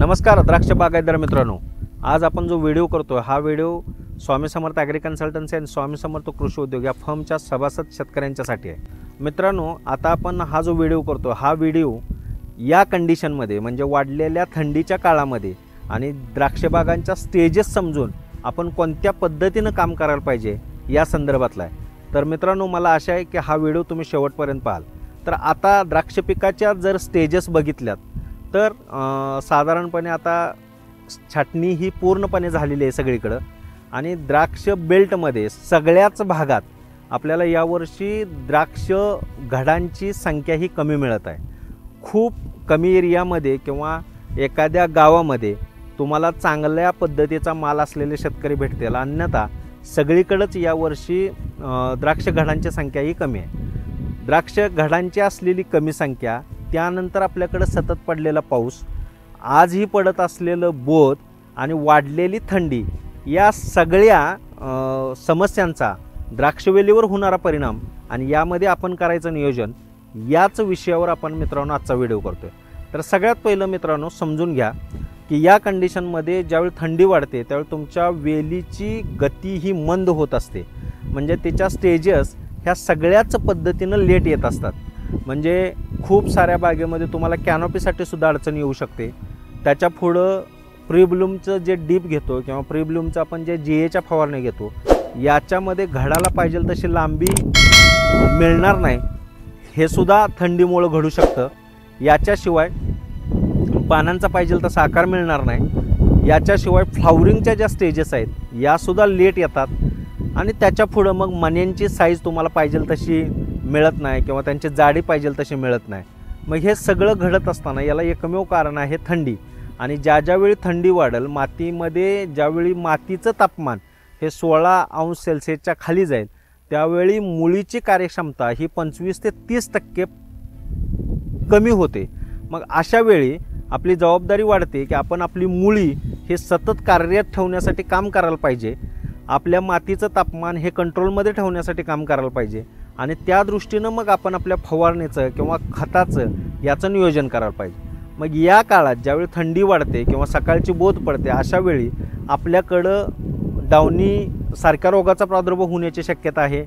नमस्कार द्राक्ष बागायतदार मित्रांनो, आज आपण जो व्हिडिओ करतो हा video Swami Samarth agree consultancy आणि स्वामी समर्थ कृषी उद्योग या फर्मच्या सभासद शेतकऱ्यांच्यासाठी आहे। मित्रांनो, आता आपण हा जो व्हिडिओ करतो हा व्हिडिओ या कंडिशनमध्ये म्हणजे वाढलेल्या थंडीच्या काळामध्ये आणि द्राक्ष बागांच्या स्टेजेस समजून आपण कोणत्या पद्धतीने काम करायला पाहिजे या संदर्भातला आहे। तर मित्रांनो, मला आशा आहे की हा व्हिडिओ तुम्ही शेवटपर्यंत पाहाल। तर आता द्राक्ष पिकाच्या जर स्टेजेस बघितल्यात तर साधारणपणे आता छाटणी ही पूर्णपणे झालेली आहे सगळीकडे आणि द्राक्ष बेल्टमध्ये सगळ्याच भागात आपल्याला यावर्षी द्राक्ष घडांची संख्या ही कमी मिळत आहे। खूप कमी एरियामध्ये किंवा एखाद्या गावामध्ये तुम्हाला चांगल्या पद्धतीचा माल असलेले शेतकरी भेटतील, अन्यथा सगळीकडेच यावर्षी द्राक्ष घडांची संख्या ही कमी आहे। द्राक्ष घडांची असलेली कमी संख्या, त्यानंतर आपल्याकडे सतत पडलेला पाऊस, आजही पडत असलेलं बोध आणि वाढलेली थंडी या सगळ्या समस्यांचा द्राक्षवेलीवर होणारा परिणाम आणि यामध्ये आपण करायचं नियोजन याच विषयावर आपण मित्रांनो आजचा व्हिडिओ करतोय। तर सगळ्यात पहिलं मित्रांनो समजून घ्या की या कंडिशनमध्ये ज्यावेळी थंडी वाढते त्यावेळी तुमच्या वेलीची गती ही मंद होत असते, म्हणजे तिच्या स्टेजेस ह्या सगळ्याच पद्धतीनं लेट येत असतात। म्हणजे खूप साऱ्या बागेमध्ये तुम्हाला कॅनोपीसाठी सुद्धा अडचण येऊ शकते। त्याच्या पुढं प्रीब्लूमचं जे डीप घेतो किंवा प्रीब्लूमचं आपण जे जीएच्या फवारणी घेतो याच्यामध्ये घडाला पाहिजे तशी लांबी मिळणार नाही, हे सुद्धा थंडीमुळे घडू शकतं। याच्याशिवाय पानांचा पाहिजे तसा आकार मिळणार नाही। याच्याशिवाय फ्लावरिंगच्या ज्या स्टेजेस आहेत यासुद्धा लेट येतात आणि त्याच्या पुढं मग मण्यांची साईज तुम्हाला पाहिजे तशी मिळत नाही किंवा त्यांची जाडी पाहिजे तशी मिळत नाही। मग हे सगळं घडत असताना याला एकमेव कारण आहे थंडी। आणि ज्यावेळी थंडी वाढेल मातीमध्ये, ज्यावेळी मातीचं तापमान हे 16 अंश सेल्सिअसच्या खाली जाईल त्यावेळी मुळीची कार्यक्षमता ही 25 ते 30% कमी होते। मग अशा वेळी आपली जबाबदारी वाढते की आपण आपली मुळी हे सतत कार्यरत ठेवण्यासाठी काम करायला पाहिजे, आपल्या मातीचं तापमान हे कंट्रोलमध्ये ठेवण्यासाठी काम करायला पाहिजे आणि त्या दृष्टीनं मग आपण आपल्या फवारणीचं किंवा खताचं याचं नियोजन करायला पाहिजे। मग या काळात ज्यावेळी थंडी वाढते किंवा सकाळची बोध पडते अशा वेळी आपल्याकडं डावणी सारख्या रोगाचा प्रादुर्भाव होण्याची शक्यता आहे,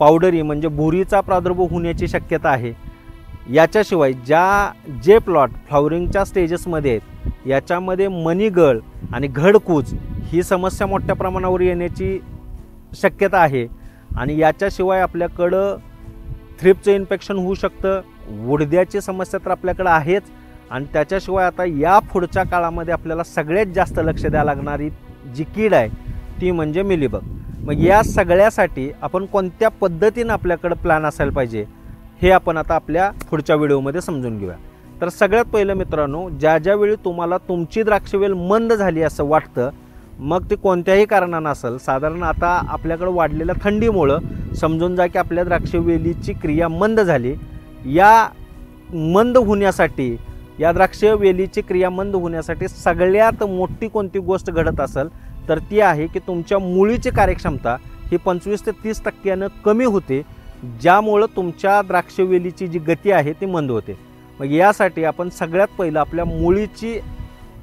पावडरी म्हणजे भुरीचा प्रादुर्भाव होण्याची शक्यता आहे। याच्याशिवाय जे प्लॉट फ्लावरिंगच्या स्टेजेसमध्ये आहेत याच्यामध्ये मनीगळ आणि घडकूज ही समस्या मोठ्या प्रमाणावर येण्याची शक्यता आहे। आणि याच्याशिवाय आपल्याकडं थ्रिप्सचं इन्फेक्शन होऊ शकतं, वुडद्याची समस्या तर आपल्याकडं आहेच आणि त्याच्याशिवाय आता या पुढच्या काळामध्ये आपल्याला सगळ्यात जास्त लक्ष द्यावं लागणारी जी कीड आहे ती म्हणजे मिलीबग। मग या सगळ्यासाठी आपण कोणत्या पद्धतीनं आपल्याकडं प्लॅन असायला पाहिजे हे आपण आता आपल्या पुढच्या व्हिडिओमध्ये समजून घेऊया। तर सगळ्यात पहिलं मित्रांनो, ज्यावेळी तुम्हाला तुमची द्राक्षवेल मंद झाली असं वाटतं, मग ते कोणत्याही कारणानं असेल, साधारण आता आपल्याकडे वाढलेल्या थंडीमुळं समजून जा की आपल्या द्राक्षवेलीची क्रिया मंद झाली। या मंद होण्यासाठी, या द्राक्षवेलीची क्रिया मंद होण्यासाठी सगळ्यात मोठी कोणती गोष्ट घडत असेल तर ती आहे की तुमच्या मुळीची कार्यक्षमता ही 25 ते 30% कमी होते, ज्यामुळं तुमच्या द्राक्षवेलीची जी गती आहे ती मंद होते। मग यासाठी आपण सगळ्यात पहिलं आपल्या मुळीची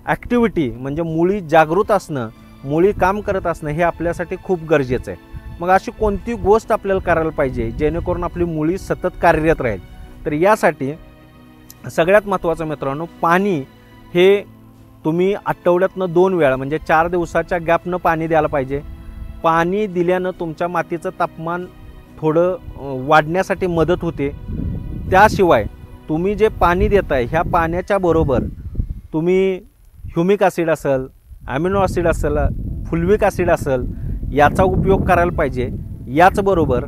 ॲक्टिव्हिटी म्हणजे मुळी जागृत असणं, मुळी काम करत असणं हे आपल्यासाठी खूप गरजेचं आहे। मग अशी कोणती गोष्ट आपल्याला करायला पाहिजे जेणेकरून आपली मुळी सतत कार्यरत राहील? तर यासाठी सगळ्यात महत्त्वाचं मित्रांनो, पाणी हे तुम्ही आठवड्यातनं 2 वेळा म्हणजे 4 दिवसाच्या गॅपनं पाणी द्यायला पाहिजे। पाणी दिल्यानं तुमच्या मातीचं तापमान थोडं वाढण्यासाठी मदत होते। त्याशिवाय तुम्ही जे पाणी देताय ह्या पाण्याच्या बरोबर तुम्ही ह्युमिक ॲसिड असेल, ॲमिनो ॲसिड असेल, फुल्विक ॲसिड असेल याचा उपयोग करायला पाहिजे। याचबरोबर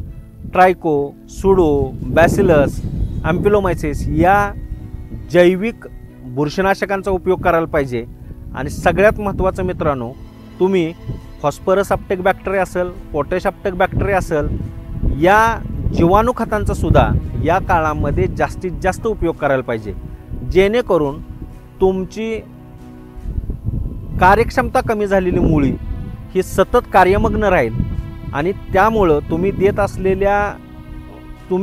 ट्रायको, सुडो, बॅसिलस, ॲम्पिलोमायसिस या जैविक बुरशीनाशकांचा उपयोग करायला पाहिजे। आणि सगळ्यात महत्त्वाचं मित्रांनो, तुम्ही फॉस्फरस अपटेक बॅक्टेरिया असेल, पोटॅश अपटेक बॅक्टेरिया असेल या जीवाणू खतांचा सुद्धा या काळामध्ये जास्तीत जास्त उपयोग करायला पाहिजे, जेणेकरून तुमची कार्यक्षमता कमी झालेली मुळी ही सतत कार्यमग्न राहील आणि त्यामुळं तुम्ही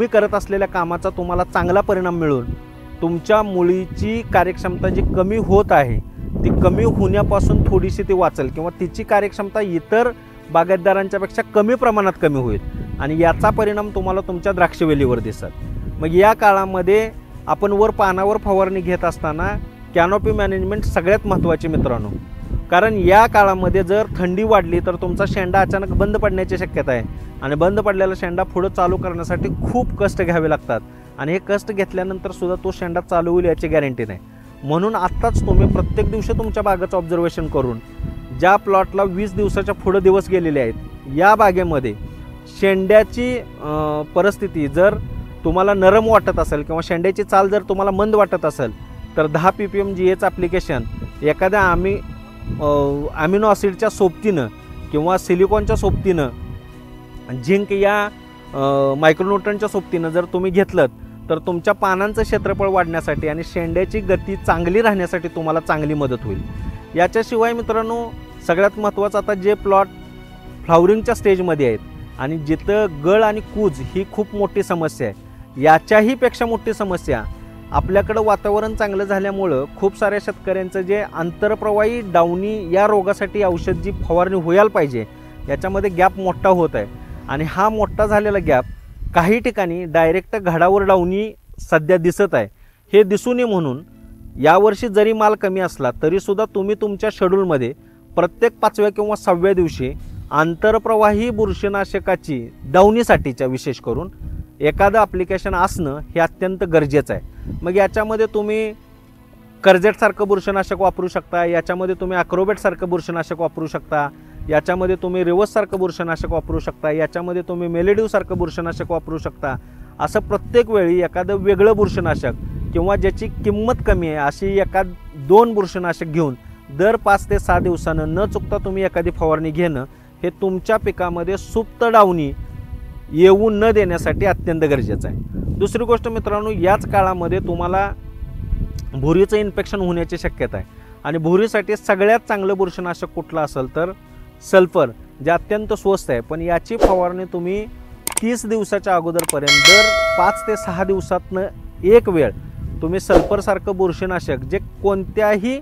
करत असलेल्या कामाचा तुम्हाला चांगला परिणाम मिळून तुमच्या मुळीची कार्यक्षमता जी कमी होत आहे ती कमी होण्यापासून थोडीशी ती वाचेल किंवा तिची कार्यक्षमता इतर बागायतदारांच्यापेक्षा कमी प्रमाणात कमी होईल आणि याचा परिणाम तुम्हाला तुमच्या द्राक्षवेलीवर दिसेल. मग या काळामध्ये आपण वर पानावर फवारणी घेत असताना कॅनोपी मॅनेजमेंट सगळ्यात महत्त्वाची मित्रांनो. कारण या काळामध्ये जर थंडी वाढली तर तुमचा शेंडा अचानक बंद पडण्याची शक्यता आहे आणि बंद पडलेला शेंडा पुढं चालू करण्यासाठी खूप कष्ट घ्यावे लागतात आणि हे कष्ट घेतल्यानंतर सुद्धा तो शेंडा चालू होईल याची गॅरंटी नाही. म्हणून आत्ताच तुम्ही प्रत्येक दिवशी तुमच्या बागेचं ऑब्झर्वेशन करून ज्या प्लॉटला 20 दिवसाच्या पुढे दिवस गेलेले आहेत या बागेमध्ये शेंड्याची परिस्थिती जर तुम्हाला नरम वाटत असेल किंवा शेंड्याची चाल जर तुम्हाला मंद वाटत असेल तर 10 ppm GH ॲप्लिकेशन एखाद्या अमिनो ॲसिडच्या सोबतीनं किंवा सिलिकॉनच्या सोबतीनं झिंक या मायक्रोन्यूट्रनच्या सोबतीनं जर तुम्ही घेतलं तर तुमच्या पानांचं क्षेत्रफळ वाढण्यासाठी आणि शेंड्याची गती चांगली राहण्यासाठी तुम्हाला चांगली मदत होईल. याच्याशिवाय मित्रांनो सगळ्यात महत्त्वाचं आता जे प्लॉट फ्लावरिंगच्या स्टेजमध्ये आहेत आणि जिथं गळ आणि कूज ही खूप मोठी समस्या आहे, याच्याही पेक्षा मोठी समस्या आपल्याकडं वातावरण चांगलं झाल्यामुळं खूप साऱ्या शेतकऱ्यांचं जे आंतरप्रवाही डावणी या रोगासाठी औषध जी फवारणी व्हायला पाहिजे याच्यामध्ये गॅप मोठा होत आहे आणि हा मोठा झालेला गॅप काही ठिकाणी डायरेक्ट घडावर डावणी सध्या दिसत आहे. हे दिसू नये म्हणून यावर्षी जरी माल कमी असला तरीसुद्धा तुम्ही तुमच्या शेड्यूलमध्ये प्रत्येक 5व्या किंवा 6व्या दिवशी आंतरप्रवाही बुरशीनाशकाची डावणीसाठीच्या विशेष करून एखादं ॲप्लिकेशन असणं हे अत्यंत गरजेचं आहे. मग याच्यामध्ये तुम्ही कर्जेटसारखं बुरशीनाशक वापरू शकता, याच्यामध्ये तुम्ही ॲक्रोबेटसारखं बुरशीनाशक वापरू शकता, याच्यामध्ये तुम्ही रिवर्ससारखं बुरशीनाशक वापरू शकता, याच्यामध्ये तुम्ही मेलेडिवसारखं बुरशीनाशक वापरू शकता. असं प्रत्येक वेळी एखादं वेगळं बुरशीनाशक किंवा ज्याची किंमत कमी आहे अशी 1-2 बुरशीनाशक घेऊन दर 5 ते 6 दिवसानं न चुकता तुम्ही एखादी फवारणी घेणं हे तुमच्या पिकामध्ये सुप्त डावणी येऊ न देण्यासाठी अत्यंत गरजेचं आहे. दुसरी गोष्ट मित्रांनो, याच काळामध्ये तुम्हाला भुरीचं इन्फेक्शन होण्याची शक्यता आहे आणि भुरीसाठी सगळ्यात चांगलं बुरशीनाशक कुठलं असेल तर सल्फर, जे अत्यंत स्वस्त आहे, पण याची फवारणी तुम्ही 30 दिवसाच्या अगोदरपर्यंत दर 5 ते 6 दिवसातनं एक वेळ तुम्ही सल्फरसारखं बुरशीनाशक जे कोणत्याही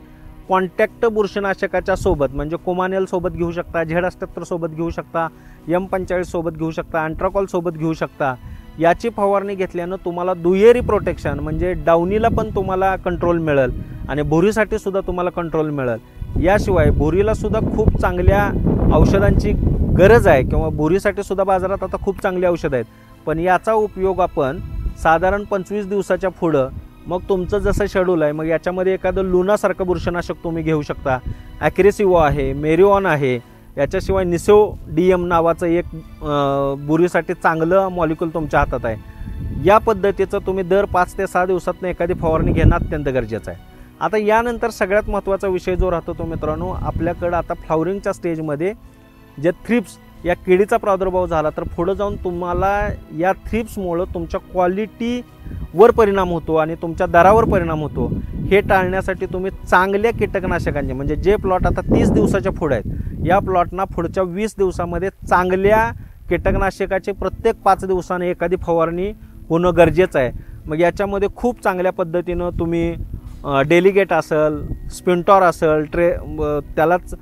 कॉन्टॅक्ट बुरशीनाशकाच्या सोबत म्हणजे कोमानेल सोबत घेऊ शकता, Z78 सोबत घेऊ शकता, M45 सोबत घेऊ शकता, अँट्राकॉल सोबत घेऊ शकता. याची फवारणी घेतल्यानं तुम्हाला दुहेरी प्रोटेक्शन म्हणजे डावणीला पण तुम्हाला कंट्रोल मिळेल आणि भुरीसाठी सुद्धा तुम्हाला कंट्रोल मिळेल. याशिवाय भुरीला सुद्धा खूप चांगल्या औषधांची गरज आहे किंवा भुरीसाठी सुद्धा बाजारात आता खूप चांगली औषधं आहेत, पण याचा उपयोग आपण साधारण 25 दिवसाच्या पुढं मग तुमचं जसं शेड्यूल आहे मग याच्यामध्ये एखादं लुनासारखं बुरशीनाशक तुम्ही घेऊ शकता. ॲक्रेसिवो आहे, मेरिओन आहे, याच्याशिवाय निसोडियम नावाचं एक बुरीसाठी चांगलं मॉलिक्यूल तुमच्या हातात आहे. या पद्धतीचं तुम्ही दर 5 ते 6 दिवसातनं एखादी फवारणी घेणं अत्यंत गरजेचं आहे. आता यानंतर सगळ्यात महत्त्वाचा विषय जो राहतो तो मित्रांनो, आपल्याकडं आता फ्लावरिंगच्या स्टेजमध्ये जे थ्रिप्स या किडीचा प्रादुर्भाव झाला तर पुढं जाऊन तुम्हाला या थ्रिप्समुळं तुमच्या क्वालिटीवर परिणाम होतो आणि तुमच्या दरावर परिणाम होतो. हे टाळण्यासाठी तुम्ही चांगल्या कीटकनाशकांचे म्हणजे जे प्लॉट आता 30 दिवसाच्या पुढे आहेत या प्लॉटना पुढच्या 20 दिवसामध्ये चांगल्या कीटकनाशकाचे प्रत्येक 5 दिवसाने एखादी फवारणी होणं गरजेचं आहे. मग याच्यामध्ये खूप चांगल्या पद्धतीनं तुम्ही डेलिगेट असेल, स्पिंटॉर असेल, त्यालाच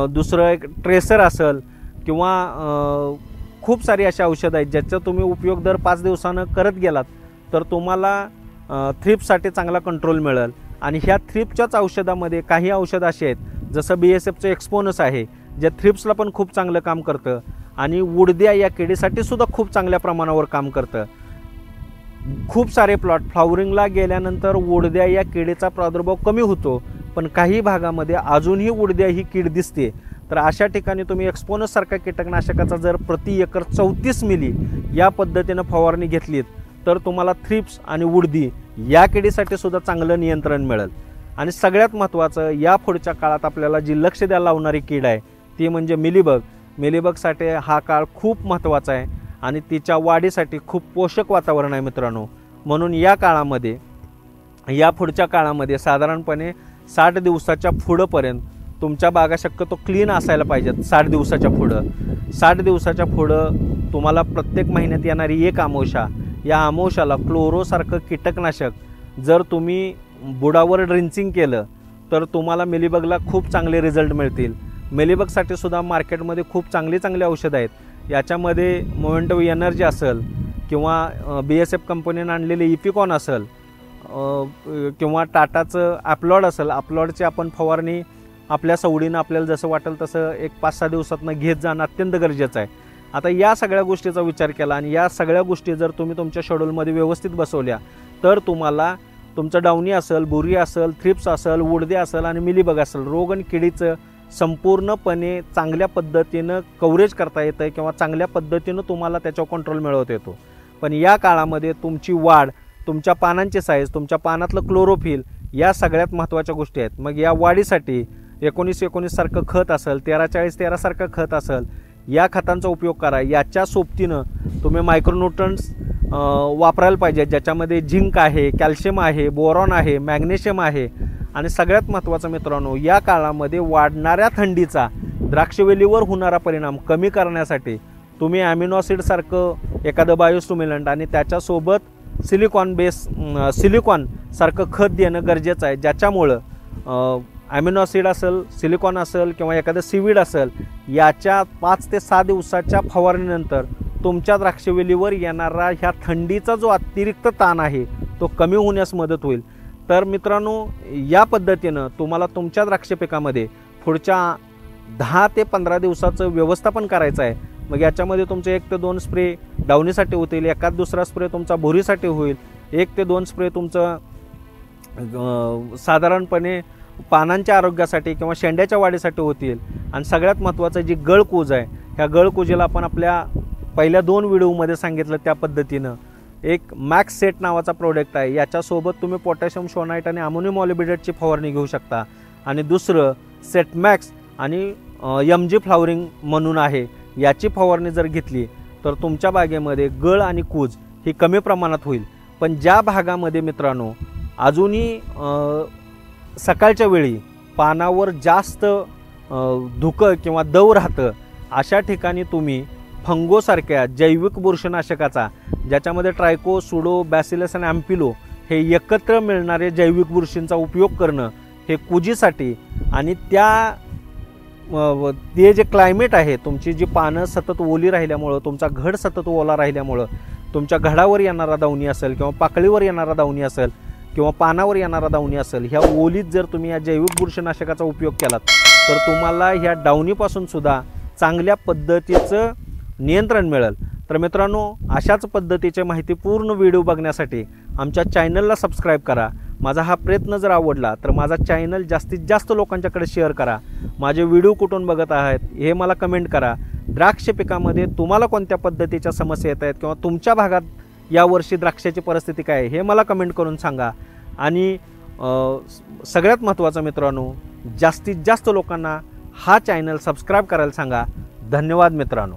दुसरं एक ट्रेसर असेल किंवा खूप सारी अशी औषधं आहेत ज्याचा तुम्ही उपयोग दर 5 दिवसानं करत गेलात तर तुम्हाला थ्रिप्ससाठी चांगला कंट्रोल मिळेल. आणि ह्या थ्रिप्सच्याच औषधामध्ये काही औषधं अशी आहेत जसं BSFचं एक्सपोनस आहे जे थ्रिप्सला पण खूप चांगलं काम करतं आणि उडद्या या किडीसाठी सुद्धा खूप चांगल्या प्रमाणावर काम करतं. खूप सारे प्लॉट फ्लावरिंगला गेल्यानंतर उडद्या या किडीचा प्रादुर्भाव कमी होतो, पण काही भागामध्ये अजूनही उडद्या ही कीड दिसते. तर अशा ठिकाणी तुम्ही एक्सपोनससारख्या कीटकनाशकाचा जर प्रति एकर 34 मिली या पद्धतीनं फवारणी घेतलीत तर तुम्हाला थ्रिप्स आणि उडदी या किडीसाठी सुद्धा चांगलं नियंत्रण मिळेल. आणि सगळ्यात महत्त्वाचं या पुढच्या काळात आपल्याला जी लक्ष द्यायला लावणारी कीड आहे ती म्हणजे मिलीबग. मिलीबगसाठी हा काळ खूप महत्त्वाचा आहे आणि तिच्या वाढीसाठी खूप पोषक वातावरण आहे मित्रांनो. म्हणून या काळामध्ये या पुढच्या काळामध्ये साधारणपणे 60 दिवसाच्या पुढंपर्यंत तुमच्या बागा शक्यतो क्लीन असायला पाहिजेत. 60 दिवसाच्या पुढं तुम्हाला प्रत्येक महिन्यात येणारी एक अमावस्या, या अमावस्याला क्लोरोसारखं कीटकनाशक जर तुम्ही बुडावर ड्रिंचिंग केलं तर तुम्हाला मिलीबगला खूप चांगले रिझल्ट मिळतील। मिलीबगसाठी सुद्धा मार्केटमध्ये खूप चांगली औषधं आहेत। याच्यामध्ये मोमेंटो एनर्जी असेल किंवा BSF कंपनीने आणलेले इपिकॉन असेल किंवा टाटाचं ॲप्लॉड असेल, ॲप्लॉडची आपण फवारणी आपल्या सवडीनं आपल्याला जसं वाटेल तसं एक 5-6 दिवसातनं घेत जाणं अत्यंत गरजेचं आहे। आता या सगळ्या गोष्टीचा विचार केला आणि या सगळ्या गोष्टी जर तुम्ही तुमच्या शेड्यूलमध्ये व्यवस्थित बसवल्या तर तुम्हाला तुमचं डाउनी असेल, बुरी असेल, थ्रिप्स असेल, उडदे असेल आणि मिलीबग असेल, रोग आणि किडीचं संपूर्णपणे चांगल्या पद्धतीनं कव्हरेज करता येतं किंवा चांगल्या पद्धतीनं तुम्हाला त्याच्यावर कंट्रोल मिळवता येतो। पण या काळामध्ये तुमची वाढ, तुमच्या पानांची साईज, तुमच्या पानातलं क्लोरोफिल या सगळ्यात महत्त्वाच्या गोष्टी आहेत। मग या वाढीसाठी 19-19 सारखं खत असेल, 13-40-13 सारखं खत असेल, या खतांचा उपयोग करा। याच्या सोबतीनं तुम्ही मायक्रोन्यूट्रंट्स वापरायला पाहिजे, ज्याच्यामध्ये झिंक आहे, कॅल्शियम आहे, बोरॉन आहे, मॅग्नेशियम आहे आणि सगळ्यात महत्त्वाचं मित्रांनो, या काळामध्ये वाढणाऱ्या थंडीचा द्राक्षवेलीवर होणारा परिणाम कमी करण्यासाठी तुम्ही ॲमिनो ॲसिड सारखं एखादं बायोस्टिम्युलंट आणि त्याच्यासोबत सिलिकॉन सारखं खत देणं गरजेचं आहे, ज्याच्यामुळं ॲमिनो ॲसिड असेल, सिलिकॉन असेल किंवा एखादं सीवीड असेल, याच्या 5 ते 6 दिवसाच्या फवारणीनंतर तुमच्या द्राक्षवेलीवर येणारा ह्या थंडीचा जो अतिरिक्त ताण आहे तो कमी होण्यास मदत होईल। तर मित्रांनो, या पद्धतीनं तुम्हाला तुमच्या द्राक्ष पिकामध्ये पुढच्या 10 ते 15 दिवसाचं व्यवस्थापन करायचं आहे। मग याच्यामध्ये तुमचे 1 ते 2 स्प्रे डाउनीसाठी होतील, एखाद दुसरा स्प्रे तुमचा बोरीसाठी होईल, 1 ते 2 स्प्रे तुमचं साधारणपणे पानांच्या आरोग्यासाठी किंवा शेंड्याच्या वाढीसाठी होतील। आणि सगळ्यात महत्त्वाचं जी गळकूज आहे, ह्या गळकुजीला आपण आपल्या पहिल्या 2 व्हिडिओमध्ये सांगितलं त्या पद्धतीनं एक मॅक्स सेट नावाचा प्रोडक्ट आहे, याच्यासोबत तुम्ही पोटॅशियम शोनाइट आणि अमोनियम मॉलिब्डेटची फवारणी घेऊ शकता। आणि दुसरं सेट मॅक्स आणि MG फ्लॉवरिंग म्हणून आहे, याची फवारणी जर घेतली तर तुमच्या बागेमध्ये गळ आणि कूज ही कमी प्रमाणात होईल। पण ज्या भागामध्ये मित्रांनो अजूनही सकाळच्या वेळी पानावर जास्त धुकं किंवा दव राहतं, अशा ठिकाणी तुम्ही फंगोसारख्या जैविक बुरशीनाशकाचा, ज्याच्यामध्ये ट्रायको, सुडो, बॅसिलस आणि ॲम्पिलो हे एकत्र मिळणारे जैविक बुरशींचा उपयोग करणं हे कुजीसाठी आणि ते जे क्लायमेट आहे, तुमची जी पानं सतत ओली राहिल्यामुळं, तुमचा घड सतत ओला राहिल्यामुळं तुमच्या घडावर येणारा दावणी असेल किंवा पाकळीवर येणारा दावणी असेल किंवा पानावर येणारा दावणी असेल, ह्या ओलीत जर तुम्ही या जैविक बुरशीनाशकाचा उपयोग केलात तर तुम्हाला ह्या डावणीपासून सुद्धा चांगल्या पद्धतीचं नियंत्रण मिळेल। तर मित्रांनो, अशाच पद्धतीचे माहितीपूर्ण व्हिडिओ बघण्यासाठी आमच्या चॅनलला सबस्क्राईब करा। माझा हा प्रयत्न जर आवडला तर माझा चॅनल जास्तीत जास्त लोकांच्याकडे शेअर करा। माझे व्हिडिओ कुठून बघत आहात हे मला कमेंट करा। द्राक्ष पिकामध्ये तुम्हाला कोणत्या पद्धतीच्या समस्या येत आहेत किंवा तुमच्या भागात यावर्षी द्राक्षाची परिस्थिती काय आहे हे मला कमेंट करून सांगा। आणि सगळ्यात महत्त्वाचं मित्रांनो, जास्तीत जास्त लोकांना हा चॅनल सबस्क्राईब करायला सांगा। धन्यवाद मित्रांनो।